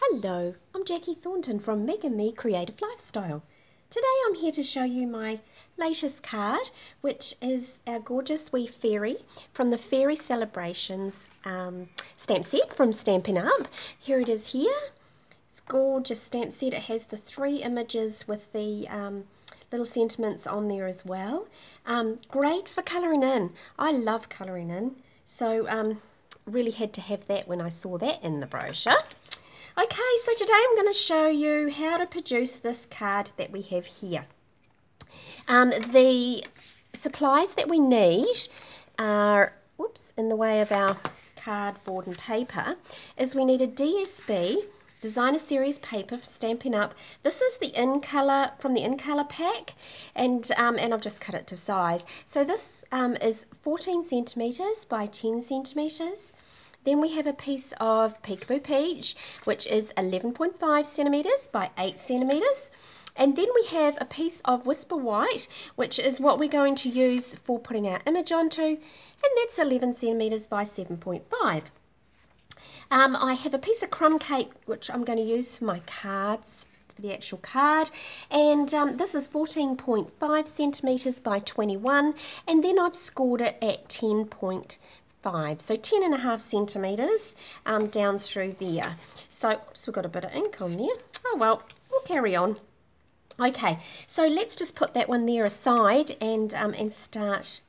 Hello, I'm Jackie Thornton from Meg and Me Creative Lifestyle. Today I'm here to show you my latest card, which is our gorgeous wee fairy from the Fairy Celebrations stamp set from Stampin' Up. Here it is here. It's a gorgeous stamp set. It has the 3 images with the little sentiments on there as well. Great for colouring in. I love colouring in, so really had to have that when I saw that in the brochure. Okay, so today I'm going to show you how to produce this card that we have here. The supplies that we need are, in the way of our cardboard and paper, is we need a DSB, Designer Series paper for Stampin' Up. This is the in colour, from the in colour pack, and I've just cut it to size. So this is 14 centimetres by 10 centimetres. Then we have a piece of Peekaboo Peach, which is 11.5 centimetres by 8 centimetres. And then we have a piece of Whisper White, which is what we're going to use for putting our image onto, and that's 11 centimetres by 7.5. I have a piece of crumb cake, which I'm going to use for my cards, for the actual card, and this is 14.5 centimetres by 21, and then I've scored it at 10.5. So 10.5 centimetres down through there. So we've got a bit of ink on there. Oh well, we'll carry on. Okay, so let's just put that one there aside and start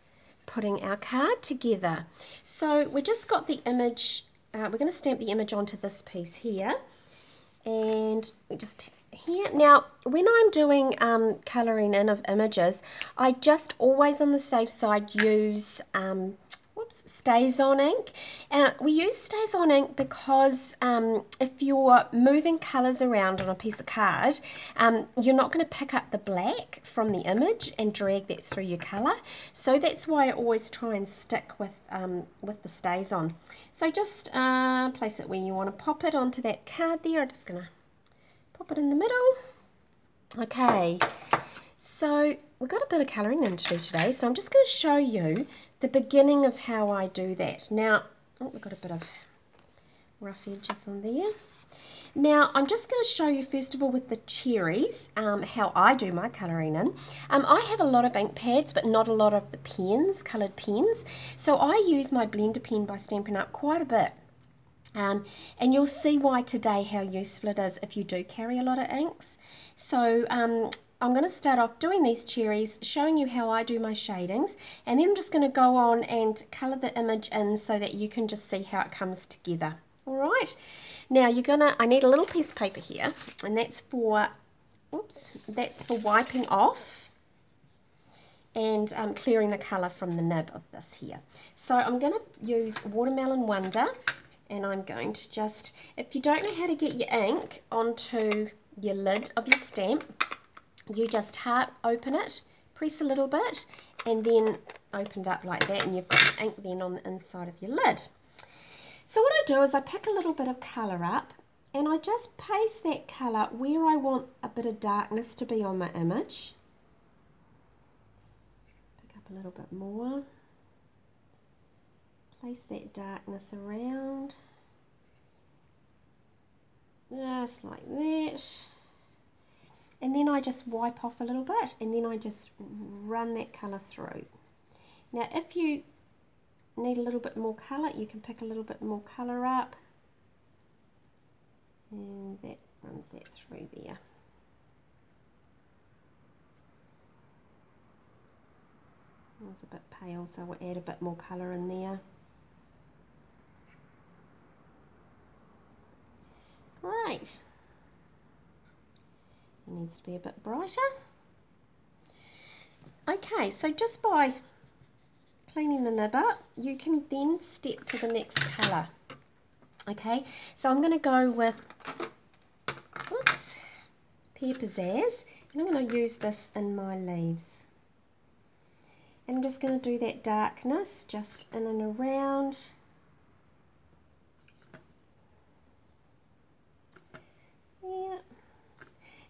putting our card together. So we just got the image. We're going to stamp the image onto this piece here, and we just here. Now, when I'm doing colouring in of images, I just always on the safe side use StazOn ink. We use StazOn ink because if you're moving colours around on a piece of card, you're not going to pick up the black from the image and drag that through your colour. So that's why I always try and stick with the StazOn. So just place it where you want to pop it onto that card there. I'm just going to pop it in the middle. Okay, so we've got a bit of colouring in to do today, so I'm just going to show you the beginning of how I do that. Now, we've got a bit of rough edges on there. Now, I'm just going to show you first of all with the cherries how I do my colouring in. I have a lot of ink pads, but not a lot of the pens, coloured pens. So I use my blender pen by Stampin' Up quite a bit. And you'll see why today how useful it is if you do carry a lot of inks. So I'm going to start off doing these cherries, showing you how I do my shadings, and then I'm just going to go on and colour the image in so that you can just see how it comes together. Alright, now I need a little piece of paper here, and that's for wiping off and clearing the colour from the nib of this here. So I'm going to use Watermelon Wonder, and I'm going to just, if you don't know how to get your ink onto your lid of your stamp, you just open it, press a little bit, and then open it up like that, and you've got ink then on the inside of your lid. So what I do is I pick a little bit of colour up, and I just paste that colour where I want a bit of darkness to be on my image. Pick up a little bit more. Place that darkness around. Just like that. And then I just wipe off a little bit, and then I just run that colour through. Now if you need a little bit more colour, you can pick a little bit more colour up, and that runs that through there. It's a bit pale, so we'll add a bit more colour in there. Great. It needs to be a bit brighter. Okay, so just by cleaning the nib up, you can then step to the next colour. Okay, so I'm going to go with Pear Pizzazz, and I'm going to use this in my leaves. And I'm just going to do that darkness just in and around.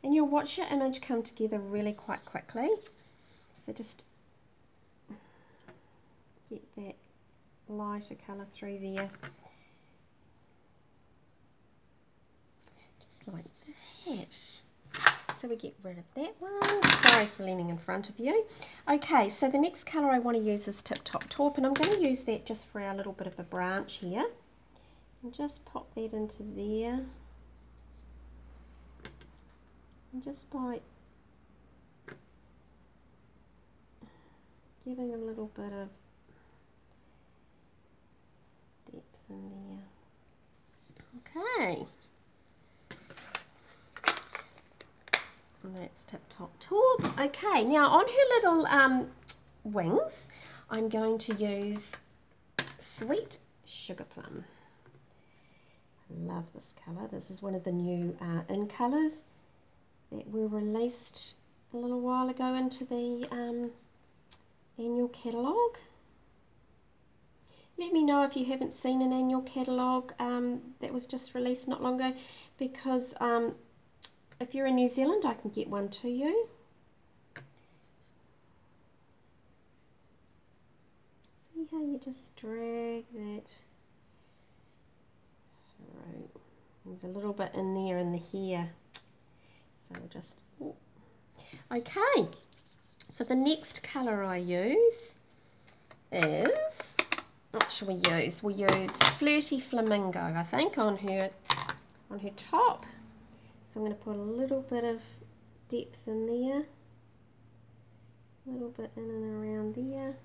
And you'll watch your image come together really quite quickly. So just get that lighter colour through there. So we get rid of that one. Sorry for leaning in front of you. Okay, so the next colour I want to use is Tip Top Taupe, and I'm going to use that just for our little bit of a branch here. And just pop that into there. And just by giving a little bit of depth in there. Okay. And that's Tip Top Taupe. Okay, now on her little wings, I'm going to use Sweet Sugar Plum. I love this colour. This is one of the new in colours that were released a little while ago into the annual catalogue. Let me know if you haven't seen an annual catalogue that was just released not long ago, because if you're in New Zealand, I can get one to you. See how you just drag that through. There's a little bit in there in the hair. So we'll just... Ooh. Okay, so the next colour I use is... What shall we use? We'll use Flirty Flamingo, I think, on her top. So I'm going to put a little bit of depth in there, a little bit in and around there.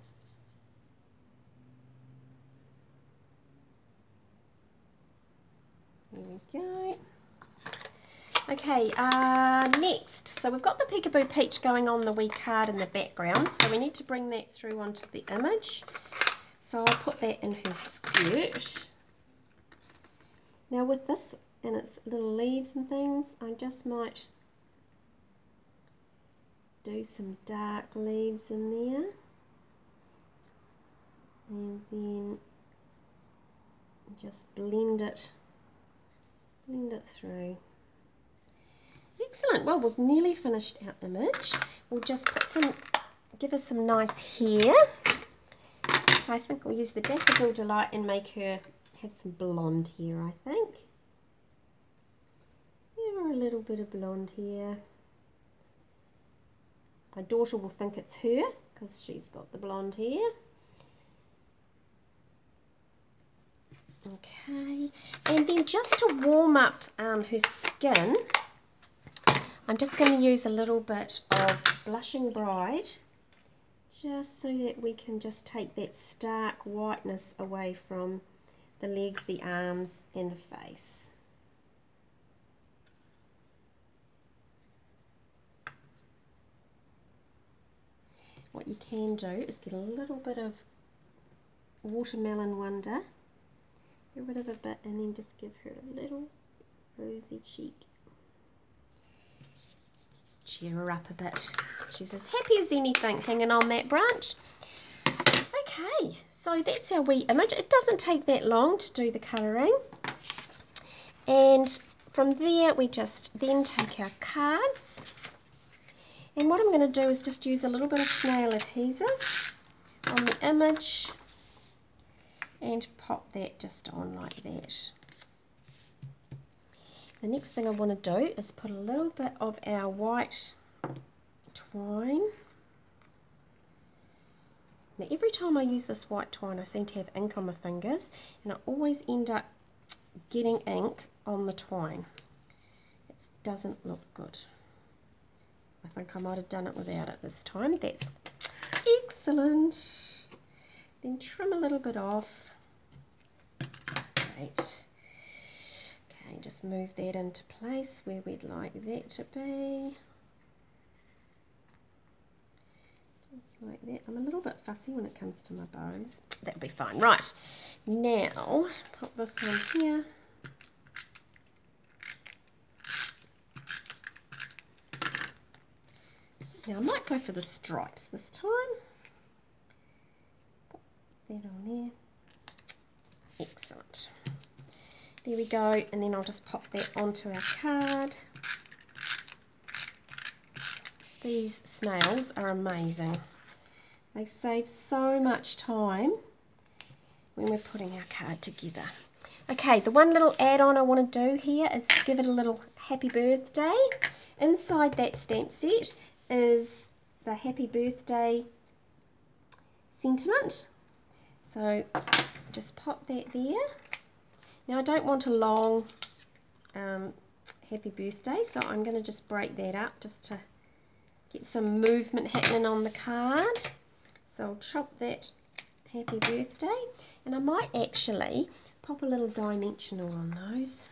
There we go. Okay, next, so we've got the Peekaboo Peach going on the wee card in the background, so we need to bring that through onto the image. So I'll put that in her skirt. Now with this and its little leaves and things, I just might do some dark leaves in there, and then just blend it through. Excellent. Well, we've nearly finished our image. We'll just put give her some nice hair. So I think we'll use the Daffodil Delight and make her have some blonde hair, I think. Give her a little bit of blonde hair. My daughter will think it's her because she's got the blonde hair. Okay, and then just to warm up her skin, I'm just going to use a little bit of Blushing Bride, just so that we can just take that stark whiteness away from the legs, the arms and the face. What you can do is get a little bit of Watermelon Wonder, get rid of a bit, and then just give her a little rosy cheek. Cheer her up a bit. She's as happy as anything hanging on that branch. Okay, so that's our wee image. It doesn't take that long to do the colouring. And from there we just then take our cards. And what I'm going to do is just use a little bit of snail adhesive on the image and pop that just on like that. The next thing I want to do is put a little bit of our white twine. Now every time I use this white twine I seem to have ink on my fingers, and I always end up getting ink on the twine. It doesn't look good. I think I might have done it without it this time. That's excellent. Then trim a little bit off. Great. Okay, just move that into place where we'd like that to be. Just like that. I'm a little bit fussy when it comes to my bows. That'll be fine. Right, now put this on here. Now I might go for the stripes this time. Put that on there. Excellent. There we go, and then I'll just pop that onto our card. These snails are amazing. They save so much time when we're putting our card together. Okay, the one little add-on I want to do here is give it a little happy birthday. Inside that stamp set is the happy birthday sentiment. So just pop that there. Now I don't want a long happy birthday, so I'm going to just break that up just to get some movement happening on the card. So I'll chop that happy birthday, and I might actually pop a little dimensional on those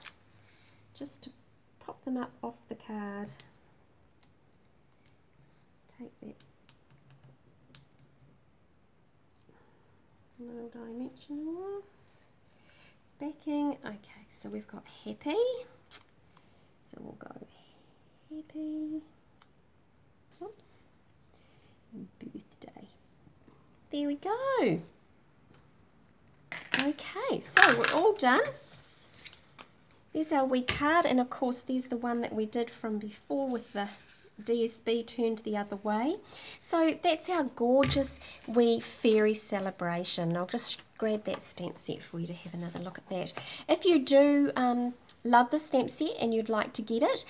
just to pop them up off the card. Take that little dimensional off. Backing. Okay, so we've got happy. So we'll go happy. Oops. Birthday. There we go. Okay, so we're all done. There's our wee card, and of course there's the one that we did from before with the DSB turned the other way. So that's our gorgeous wee fairy celebration. I'll just grab that stamp set for you to have another look at that. If you do love the stamp set and you'd like to get it,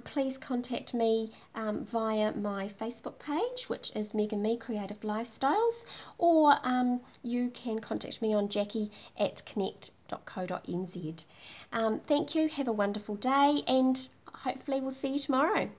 please contact me via my Facebook page, which is Meg and Me Creative Lifestyles, or you can contact me on jackie@connect.co.nz. Thank you, have a wonderful day, and hopefully we'll see you tomorrow.